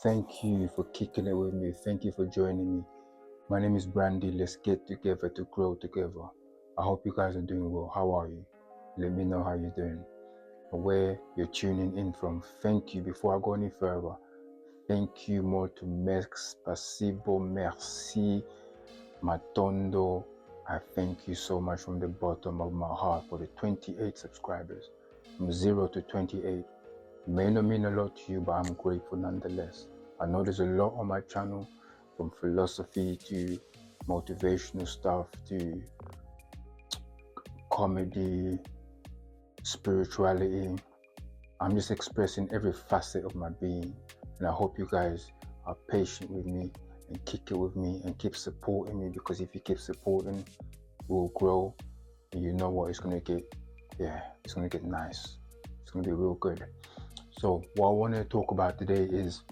Thank you for kicking it with me. Thank you for joining me. My name is Brandy. Let's get together to grow together. I hope you guys are doing well. How are you? Let me know how you're doing. Where you're tuning in from. Thank you. Before I go any further, thank you more to Mex Pasibo. Merci. Matondo. I thank you so much from the bottom of my heart for the 28 subscribers. From 0 to 28. May not mean a lot to you, but I'm grateful nonetheless. I know there's a lot on my channel, from philosophy to motivational stuff to comedy, spirituality. I'm just expressing every facet of my being, and I hope you guys are patient with me and kick it with me and keep supporting me, because if you keep supporting, we'll grow, and you know what, it's gonna get nice. It's gonna be real good. So what I want to talk about today is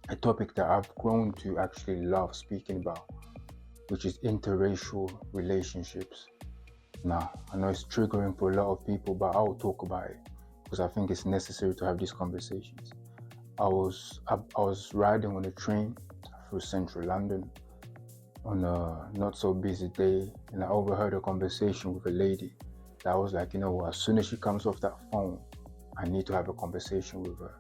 a topic that I've grown to actually love speaking about, which is interracial relationships. Now, I know it's triggering for a lot of people, but I'll talk about it because I think it's necessary to have these conversations. I was riding on a train through central London on a not so busy day, and I overheard a conversation with a lady that was like, you know what, as soon as she comes off that phone, I need to have a conversation with her,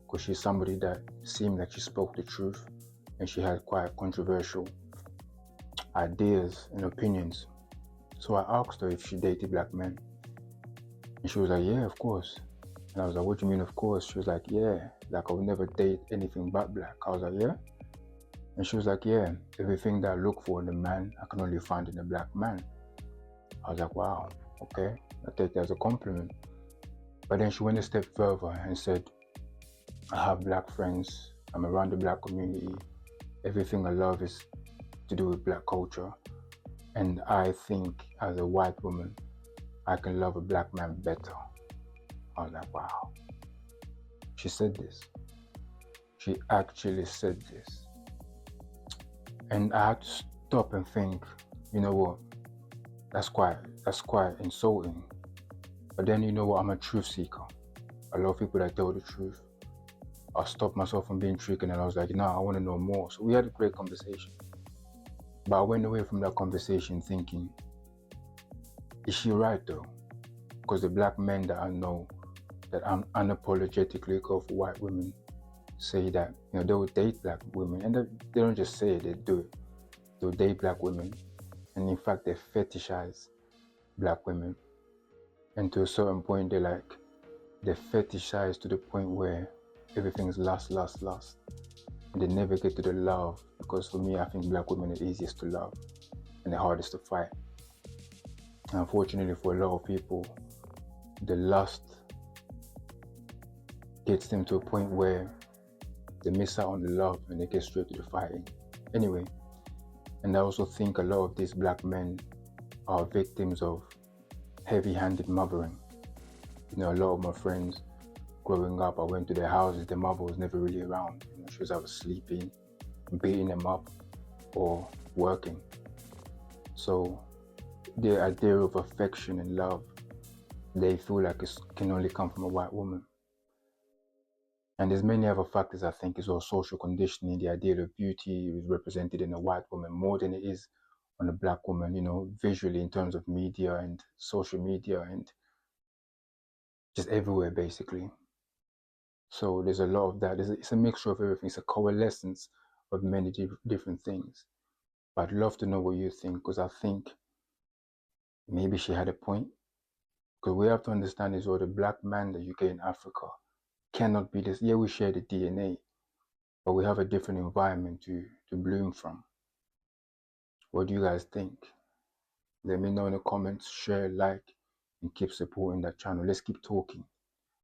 because she's somebody that seemed like she spoke the truth, and she had quite controversial ideas and opinions. So I asked her if she dated black men, and she was like, yeah, of course. And I was like, what do you mean, of course? She was like, yeah, like I would never date anything but black. I was like, yeah? And she was like, yeah, everything that I look for in a man, I can only find in a black man. I was like, wow, okay, I take that as a compliment. But then she went a step further and said, I have black friends, I'm around the black community, everything I love is to do with black culture, and I think as a white woman, I can love a black man better. I was like, wow. She said this. She actually said this. And I had to stop and think, you know what, that's quite insulting. But then you know what, I'm a truth seeker. I love people that tell the truth. I stopped myself from being triggered, and I was like, I want to know more. So we had a great conversation. But I went away from that conversation thinking, is she right though? Because the black men that I know that unapologetically go for white women say that, they will date black women, and they don't just say it, they do it. They'll date black women, and in fact they fetishize black women. And to a certain point, they fetishize to the point where everything's lust. And they never get to the love, because for me, I think black women are the easiest to love and the hardest to fight. And unfortunately for a lot of people, the lust gets them to a point where they miss out on the love and they get straight to the fighting. Anyway, and I also think a lot of these black men are victims of heavy-handed mothering. A lot of my friends growing up, I went to their houses, their mother was never really around. She was either sleeping, beating them up, or working. So the idea of affection and love, they feel like it can only come from a white woman. And there's many other factors, I think, as well. Social conditioning, the idea of beauty is represented in a white woman more than it is on a black woman, visually, in terms of media and social media and just everywhere, basically. So there's a lot of that. It's a mixture of everything. It's a coalescence of many different things. But I'd love to know what you think, because I think maybe she had a point. Because we have to understand is, the black man that you get in Africa cannot be this. Yeah, we share the DNA, but we have a different environment to bloom from. What do you guys think? Let me know in the comments, share, like, and keep supporting that channel. Let's keep talking.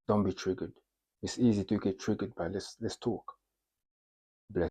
Don't be triggered. It's easy to get triggered, but let's talk.